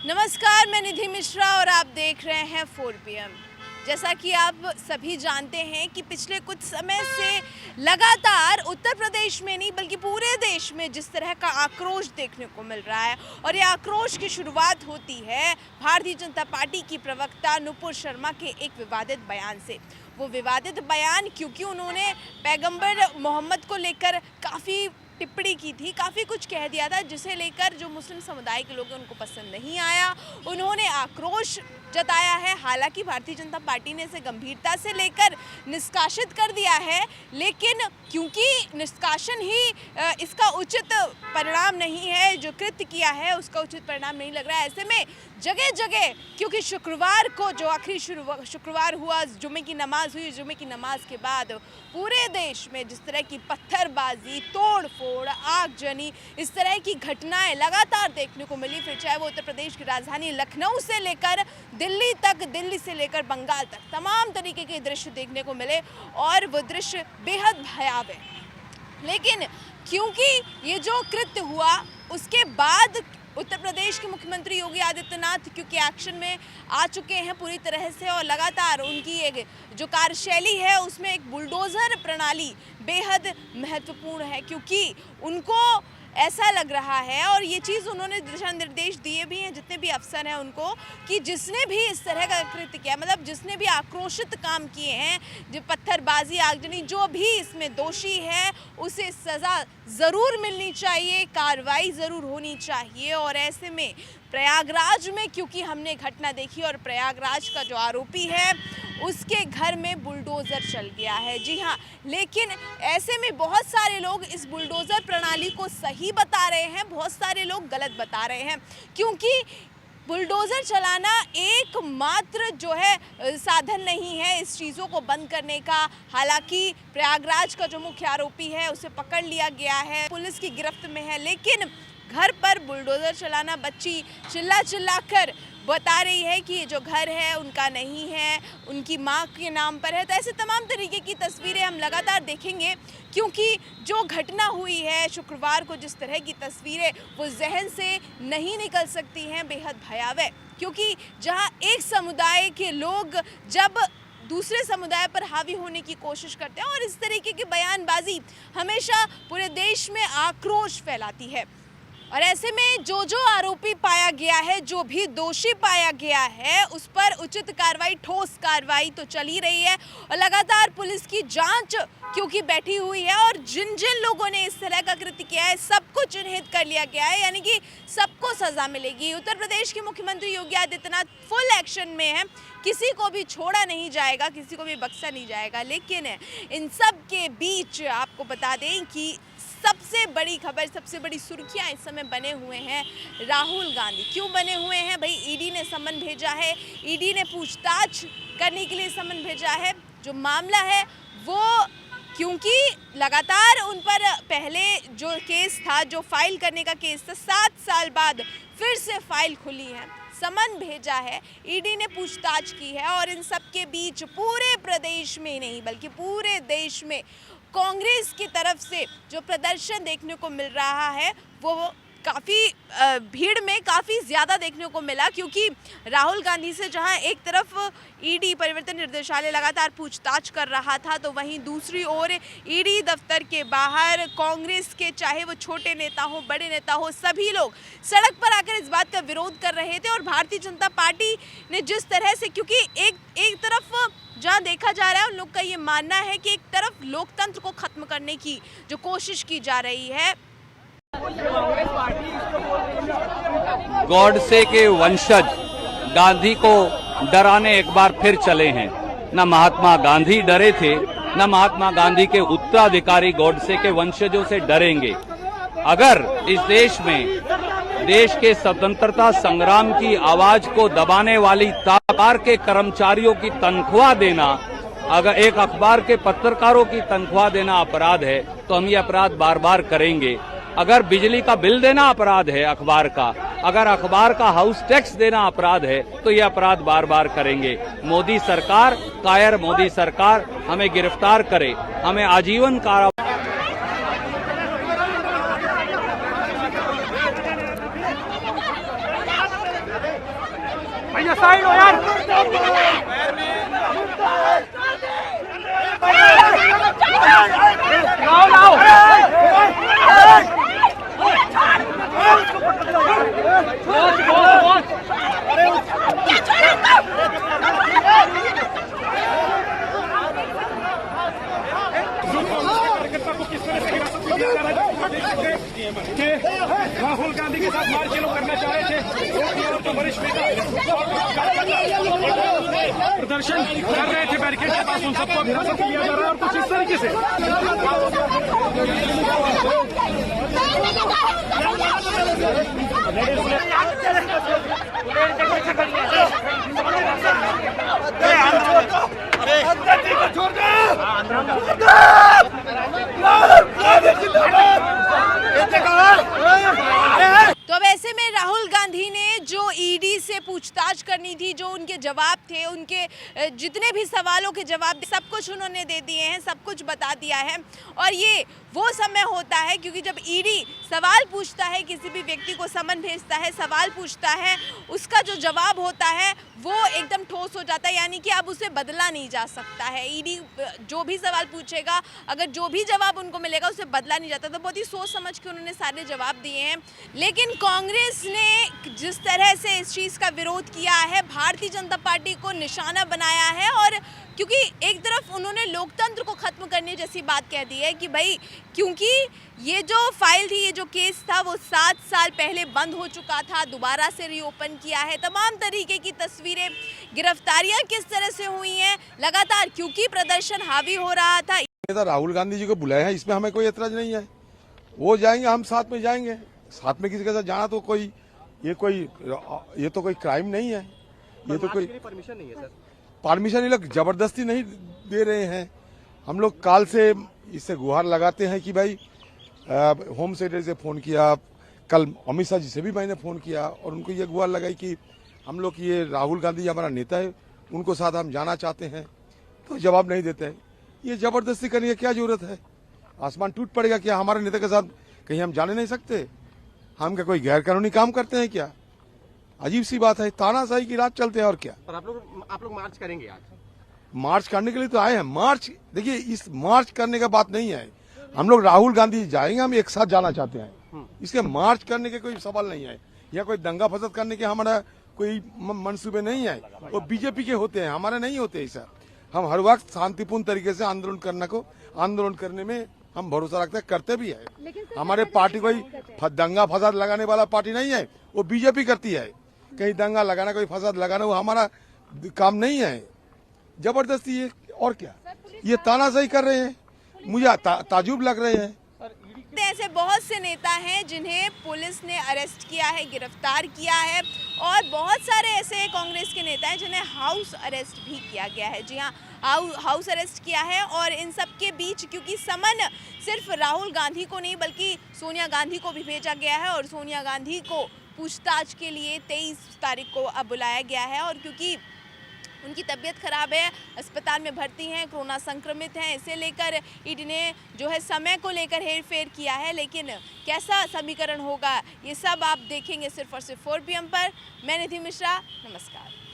नमस्कार, मैं निधि मिश्रा और आप देख रहे हैं 4 PM। जैसा कि आप सभी जानते हैं कि पिछले कुछ समय से लगातार उत्तर प्रदेश में नहीं बल्कि पूरे देश में जिस तरह का आक्रोश देखने को मिल रहा है और ये आक्रोश की शुरुआत होती है भारतीय जनता पार्टी की प्रवक्ता नुपुर शर्मा के एक विवादित बयान से। वो विवादित बयान क्योंकि उन्होंने पैगंबर मोहम्मद को लेकर काफ़ी टिप्पणी की थी, काफ़ी कुछ कह दिया था जिसे लेकर जो मुस्लिम समुदाय के लोग हैं उनको पसंद नहीं आया। उन्होंने आक्रोश जताया है। हालांकि भारतीय जनता पार्टी ने इसे गंभीरता से लेकर निष्कासित कर दिया है, लेकिन क्योंकि निष्कासन ही इसका उचित परिणाम नहीं है, जो कृत्य किया है उसका उचित परिणाम नहीं लग रहा है। ऐसे में जगह जगह, क्योंकि शुक्रवार को जो आखिरी शुक्रवार हुआ, जुमे की नमाज हुई, जुमे की नमाज के बाद पूरे देश में जिस तरह की पत्थरबाजी, तोड़फोड़, आगजनी, इस तरह की घटनाएं लगातार देखने को मिली। फिर चाहे वो उत्तर प्रदेश की राजधानी लखनऊ से लेकर दिल्ली तक, दिल्ली से लेकर बंगाल तक तमाम तरीके के दृश्य देखने को मिले और वो दृश्य बेहद भयावह। लेकिन क्योंकि ये जो कृत्य हुआ उसके बाद उत्तर प्रदेश के मुख्यमंत्री योगी आदित्यनाथ क्योंकि एक्शन में आ चुके हैं पूरी तरह से और लगातार उनकी एक जो कार्यशैली है उसमें एक बुलडोज़र प्रणाली बेहद महत्वपूर्ण है, क्योंकि उनको ऐसा लग रहा है और ये चीज़ उन्होंने दिशा निर्देश दिए भी हैं जितने भी अफसर हैं उनको, कि जिसने भी इस तरह का कृत्य किया, मतलब जिसने भी आक्रोशित काम किए हैं, जो पत्थरबाजी, आगजनी, जो भी इसमें दोषी है उसे सज़ा ज़रूर मिलनी चाहिए, कार्रवाई ज़रूर होनी चाहिए। और ऐसे में प्रयागराज में क्योंकि हमने घटना देखी और प्रयागराज का जो आरोपी है उसके घर में बुलडोज़र चल गया है। जी हाँ, लेकिन ऐसे में बहुत सारे लोग इस बुलडोज़र प्रणाली को सही बता रहे हैं, बहुत सारे लोग गलत बता रहे हैं, क्योंकि बुलडोज़र चलाना एकमात्र जो है साधन नहीं है इस चीज़ों को बंद करने का। हालांकि प्रयागराज का जो मुख्य आरोपी है उसे पकड़ लिया गया है, पुलिस की गिरफ्त में है, लेकिन घर पर बुलडोज़र चलाना, बच्ची चिल्ला कर बता रही है कि ये जो घर है उनका नहीं है, उनकी माँ के नाम पर है। तो ऐसे तमाम तरीके की तस्वीरें हम लगातार देखेंगे, क्योंकि जो घटना हुई है शुक्रवार को, जिस तरह की तस्वीरें वो जहन से नहीं निकल सकती हैं, बेहद भयावह। क्योंकि जहाँ एक समुदाय के लोग जब दूसरे समुदाय पर हावी होने की कोशिश करते हैं और इस तरीके की बयानबाजी हमेशा पूरे देश में आक्रोश फैलाती है। और ऐसे में जो आरोपी पाया गया है, जो भी दोषी पाया गया है, उस पर उचित कार्रवाई, ठोस कार्रवाई तो चल ही रही है और लगातार पुलिस की जांच क्योंकि बैठी हुई है और जिन लोगों ने इस तरह का कृत्य किया है सबको चिन्हित कर लिया गया है, यानी कि सबको सजा मिलेगी। उत्तर प्रदेश के मुख्यमंत्री योगी आदित्यनाथ फुल एक्शन में है, किसी को भी छोड़ा नहीं जाएगा, किसी को भी बख्शा नहीं जाएगा। लेकिन इन सब के बीच आपको बता दें कि सबसे बड़ी खबर, सबसे बड़ी सुर्खियां इस समय बने हुए हैं राहुल गांधी। क्यों बने हुए हैं भाई? ईडी ने समन भेजा है, ईडी ने पूछताछ करने के लिए समन भेजा है। जो मामला है वो क्योंकि लगातार उन पर पहले जो केस था, जो फाइल करने का केस था, 7 साल बाद फिर से फाइल खुली है, समन भेजा है, ईडी ने पूछताछ की है। और इन सब के बीच पूरे प्रदेश में नहीं बल्कि पूरे देश में कांग्रेस की तरफ से जो प्रदर्शन देखने को मिल रहा है वो काफ़ी भीड़ में काफ़ी ज़्यादा देखने को मिला, क्योंकि राहुल गांधी से जहां एक तरफ ईडी परिवर्तन निर्देशालय लगातार पूछताछ कर रहा था, तो वहीं दूसरी ओर ईडी दफ्तर के बाहर कांग्रेस के, चाहे वो छोटे नेता हो, बड़े नेता हो, सभी लोग सड़क पर आकर इस बात का विरोध कर रहे थे। और भारतीय जनता पार्टी ने जिस तरह से, क्योंकि एक तरफ जहाँ देखा जा रहा है उन लोग का ये मानना है कि एक तरफ लोकतंत्र को खत्म करने की जो कोशिश की जा रही है, गॉडसे के वंशज गांधी को डराने एक बार फिर चले हैं। न महात्मा गांधी डरे थे, न महात्मा गांधी के उत्तराधिकारी गॉडसे के वंशजों से डरेंगे। अगर इस देश में देश के स्वतंत्रता संग्राम की आवाज को दबाने वाली अखबार के कर्मचारियों की तनख्वाह देना, अगर एक अखबार के पत्रकारों की तनख्वाह देना अपराध है तो हम ये अपराध बार बार करेंगे। अगर बिजली का बिल देना अपराध है अखबार का, अगर अखबार का हाउस टैक्स देना अपराध है तो ये अपराध बार बार करेंगे। मोदी सरकार, कायर मोदी सरकार हमें गिरफ्तार करे, हमें आजीवन कारावास। साइड हो यार। लाओ लाओ। राहुल गांधी के साथ मार्च लोग करना चाह रहे थे, तो वरिष्ठ नेता प्रदर्शन कर रहे थे बैरिकेड के पास, उन सबको हिरासत में लिया जा रहा है और कुछ इस तरीके से। तो अब ऐसे में राहुल गांधी ने जो ईडी से पूछताछ करनी थी, जो उनके जवाब थे, उनके जितने भी सवालों के जवाब सब कुछ उन्होंने दे दिए हैं, सब कुछ बता दिया है। और ये वो समय होता है क्योंकि जब ईडी सवाल पूछता है, किसी भी व्यक्ति को समन भेजता है, सवाल पूछता है, उसका जो जवाब होता है वो एकदम ठोस हो जाता है, यानी कि अब उसे बदला नहीं जा सकता है। ईडी जो भी सवाल पूछेगा, अगर जो भी जवाब उनको मिलेगा उसे बदला नहीं जाता। तो बहुत ही सोच समझ के उन्होंने सारे जवाब दिए हैं। लेकिन कांग्रेस ने जिस तरह से इस चीज़ का विरोध किया है, भारतीय जनता पार्टी को निशाना बनाया है, और क्योंकि एक तरफ उन्होंने लोकतंत्र को खत्म करने जैसी बात कह दी है कि भाई क्योंकि ये जो फाइल थी, ये जो केस था, वो 7 साल पहले बंद हो चुका था, दोबारा से रीओपन किया है। तमाम तरीके की तस्वीरें, गिरफ्तारियां किस तरह से हुई हैं लगातार क्योंकि प्रदर्शन हावी हो रहा था। नेता राहुल गांधी जी को बुलाया है, इसमें हमें कोई एतराज नहीं है। वो जाएंगे, हम साथ में जाएंगे। साथ में किसी के साथ जाना तो ये तो कोई क्राइम नहीं है। ये तो कोई परमिशन नहीं है सर। परमिशन ये लोग जबरदस्ती नहीं दे रहे हैं। हम लोग काल से इससे गुहार लगाते हैं कि भाई होम सेक्रेटरी से फोन किया, कल अमित शाह जी से भी मैंने फोन किया और उनको ये गुहार लगाई कि हम लोग ये राहुल गांधी हमारा नेता है, उनको साथ हम जाना चाहते हैं, तो जवाब नहीं देते हैं। ये जबरदस्ती करने की क्या जरूरत है? आसमान टूट पड़ेगा क्या? हमारे नेता के साथ कहीं हम जाने नहीं सकते? हम क्या कोई गैर कानूनी काम करते हैं क्या? अजीब सी बात है, तानाशाही की रात चलते हैं और क्या। पर आप लोग मार्च करेंगे आज? मार्च करने के लिए तो आए हैं। मार्च देखिए, इस मार्च करने का बात नहीं है। हम लोग राहुल गांधी जाएंगे, हम एक साथ जाना चाहते हैं। इसके मार्च करने के कोई सवाल नहीं है, या कोई दंगा फसाद करने के हमारा कोई मंसूबे नहीं है। वो बीजेपी के होते हैं, हमारे नहीं होते ऐसा। हम हर वक्त शांतिपूर्ण तरीके से आंदोलन करने में हम भरोसा रखते हैं, करते भी है। हमारे पार्टी कोई दंगा फसाद लगाने वाला पार्टी नहीं है, वो बीजेपी करती है। कहीं दंगा लगाना, कोई फसाद लगाना, वो हमारा काम नहीं है। जबरदस्ती ये और क्या, ये तानाशाही कर रहे हैं, मुझे ताजुब लग रहे हैं। ऐसे बहुत से नेता हैं जिन्हें पुलिस ने अरेस्ट किया है, गिरफ्तार किया है, और बहुत सारे ऐसे कांग्रेस के नेता हैं जिन्हें हाउस अरेस्ट भी किया गया है। जी हाँ, हाउस अरेस्ट किया है। और इन सब के बीच क्योंकि समन सिर्फ राहुल गांधी को नहीं बल्कि सोनिया गांधी को भी भेजा गया है, और सोनिया गांधी को पूछताछ के लिए 23 तारीख को अब बुलाया गया है। और क्योंकि उनकी तबीयत खराब है, अस्पताल में भर्ती हैं, कोरोना संक्रमित हैं, इसे लेकर ईडी ने जो है समय को लेकर हेरफेर किया है। लेकिन कैसा समीकरण होगा, ये सब आप देखेंगे सिर्फ और सिर्फ 4 PM पर। मैं निधि मिश्रा, नमस्कार।